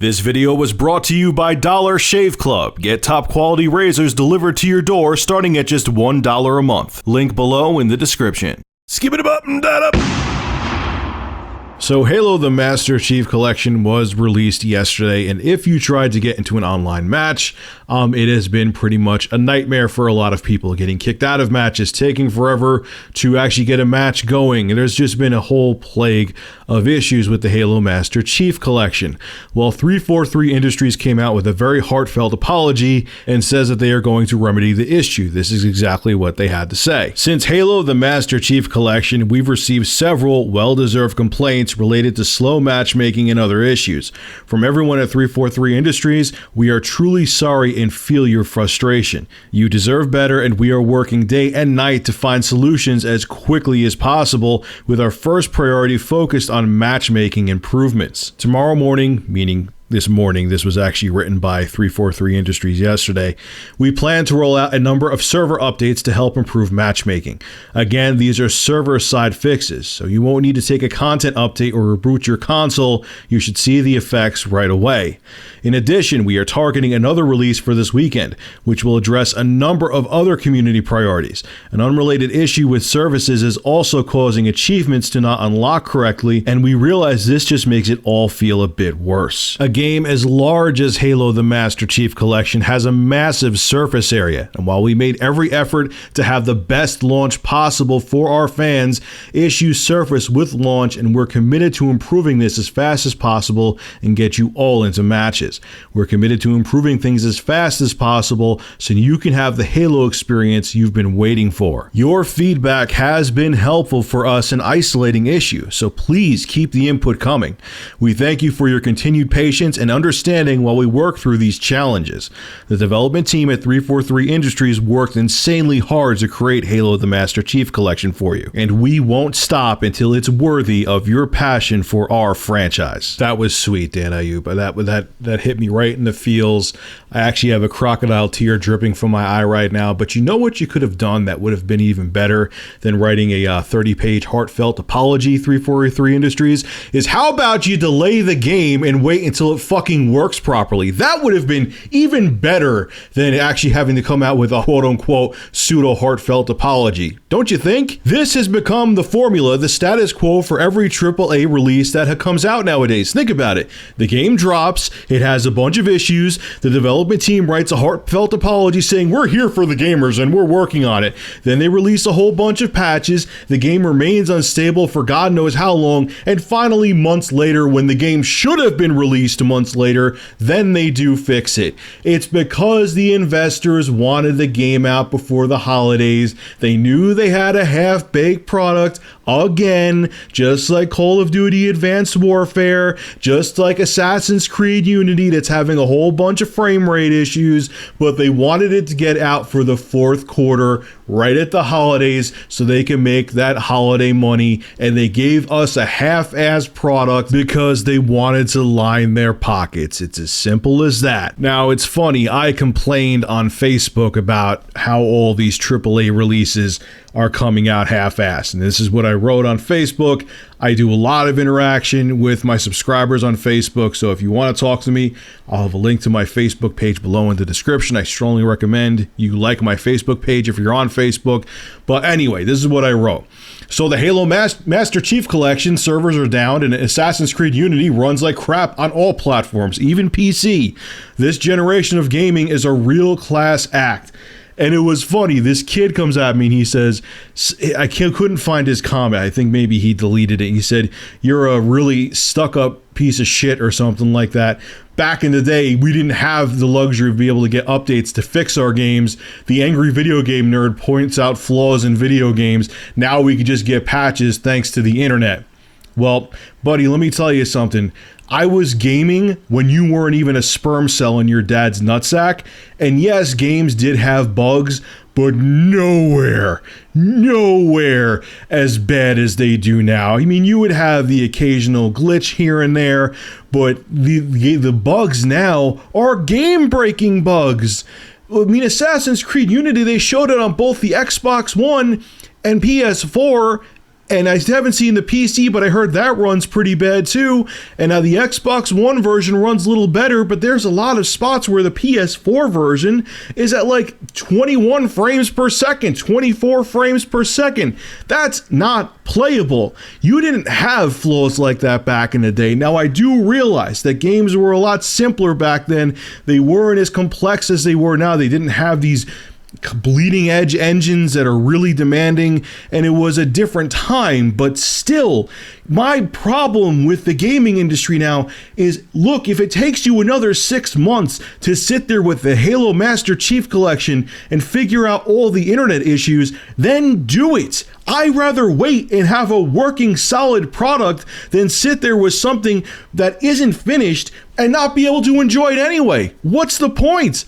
This video was brought to you by Dollar Shave Club. Get top quality razors delivered to your door starting at just $1 a month. Link below in the description. Skip it up and that up. So Halo the Master Chief Collection was released yesterday, and if you tried to get into an online match, it has been pretty much a nightmare for a lot of people, getting kicked out of matches, taking forever to actually get a match going. And there's just been a whole plague of issues with the Halo Master Chief Collection. Well, 343 Industries came out with a very heartfelt apology and says that they are going to remedy the issue. This is exactly what they had to say. Since Halo the Master Chief Collection, we've received several well-deserved complaints related to slow matchmaking and other issues. From everyone at 343 Industries, we are truly sorry and feel your frustration. You deserve better, and we are working day and night to find solutions as quickly as possible, with our first priority focused on matchmaking improvements. Tomorrow morning, meaning this morning, this was actually written by 343 Industries yesterday, we plan to roll out a number of server updates to help improve matchmaking. Again, these are server-side fixes, so you won't need to take a content update or reboot your console. You should see the effects right away. In addition, we are targeting another release for this weekend, which will address a number of other community priorities. An unrelated issue with services is also causing achievements to not unlock correctly, and we realize this just makes it all feel a bit worse. A game as large as Halo the Master Chief Collection has a massive surface area, and while we made every effort to have the best launch possible for our fans, issues surface with launch, and we're committed to improving this as fast as possible and get you all into matches. We're committed to improving things as fast as possible so you can have the Halo experience you've been waiting for. Your feedback has been helpful for us in isolating issues, so please keep the input coming. We thank you for your continued patience and understanding while we work through these challenges. The development team at 343 Industries worked insanely hard to create Halo the Master Chief Collection for you, and we won't stop until it's worthy of your passion for our franchise. That was sweet, Dan Ayub. That hit me right in the feels. I actually have a crocodile tear dripping from my eye right now, but you know what you could have done that would have been even better than writing a 30-page heartfelt apology, 343 Industries, is how about you delay the game and wait until it fucking works properly. That would have been even better than actually having to come out with a quote-unquote pseudo-heartfelt apology. Don't you think? This has become the formula, the status quo for every AAA release that comes out nowadays. Think about it. The game drops, it has a bunch of issues, the development team writes a heartfelt apology saying we're here for the gamers and we're working on it. Then they release a whole bunch of patches, the game remains unstable for God knows how long, and finally months later, when the game should have been released months later, then they do fix it. It's because the investors wanted the game out before the holidays. They knew they had a half-baked product again, just like Call of Duty Advanced Warfare, just like Assassin's Creed Unity that's having a whole bunch of frame rate issues, but they wanted it to get out for the fourth quarter right at the holidays so they can make that holiday money, and they gave us a half-ass product because they wanted to line their pockets. It's as simple as that. Now, it's funny, I complained on Facebook about how all these AAA releases are coming out half-assed, and this is what I wrote on Facebook. I do a lot of interaction with my subscribers on Facebook, so if you want to talk to me, I'll have a link to my Facebook page below in the description. I strongly recommend you like my Facebook page if you're on Facebook. But anyway, this is what I wrote. So the Halo Master Chief Collection servers are down, and Assassin's Creed Unity runs like crap on all platforms, even PC. This generation of gaming is a real class act. And it was funny, this kid comes at me and he says, couldn't find his comment. I think maybe he deleted it. He said, "You're a really stuck-up piece of shit," or something like that. Back in the day, we didn't have the luxury of being able to get updates to fix our games. The angry video game nerd points out flaws in video games. Now we can just get patches thanks to the internet. Well, buddy, let me tell you something. I was gaming when you weren't even a sperm cell in your dad's nutsack. And yes, games did have bugs, but nowhere as bad as they do now. I mean, you would have the occasional glitch here and there, but the bugs now are game-breaking bugs. I mean, Assassin's Creed Unity, they showed it on both the Xbox One and PS4, And I haven't seen the PC, but I heard that runs pretty bad too. And now the Xbox One version runs a little better, but there's a lot of spots where the PS4 version is at like 21 frames per second, 24 frames per second. That's not playable. You didn't have flaws like that back in the day. Now, I do realize that games were a lot simpler back then. They weren't as complex as they were now. They didn't have these bleeding edge engines that are really demanding, and it was a different time. But still, my problem with the gaming industry now is, look, if it takes you another 6 months to sit there with the Halo Master Chief Collection and figure out all the internet issues, then do it. I'd rather wait and have a working solid product than sit there with something that isn't finished and not be able to enjoy it anyway. What's the point?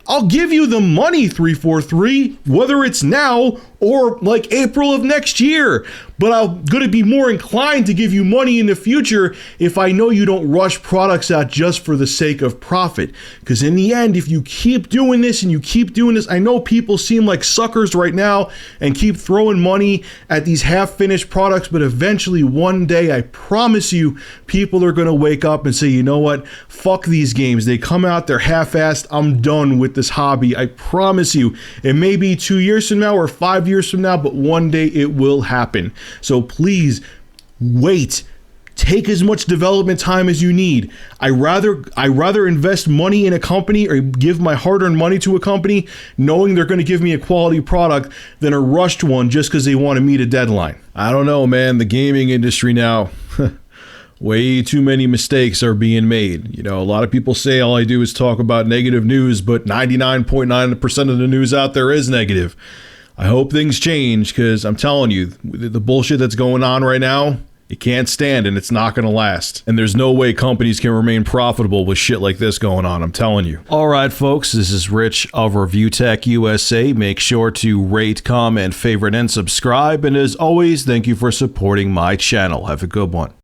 I'll give you the money, 343, whether it's now or like April of next year. But I'm going to be more inclined to give you money in the future if I know you don't rush products out just for the sake of profit. Because in the end, if you keep doing this and you keep doing this, I know people seem like suckers right now and keep throwing money at these half-finished products, but eventually one day, I promise you, people are going to wake up and say, you know what, fuck these games. They come out, they're half-assed, I'm done with this hobby. I promise you. It may be 2 years from now or 5 years from now, but one day it will happen. So please wait. Take as much development time as you need. I rather invest money in a company or give my hard-earned money to a company knowing they're going to give me a quality product than a rushed one just because they want to meet a deadline. I don't know, man. The gaming industry now, way too many mistakes are being made. You know, a lot of people say all I do is talk about negative news, but 99.9% of the news out there is negative. I hope things change, because I'm telling you, the bullshit that's going on right now, it can't stand, and it's not going to last. And there's no way companies can remain profitable with shit like this going on, I'm telling you. All right, folks, this is Rich of Review Tech USA. Make sure to rate, comment, favorite, and subscribe. And as always, thank you for supporting my channel. Have a good one.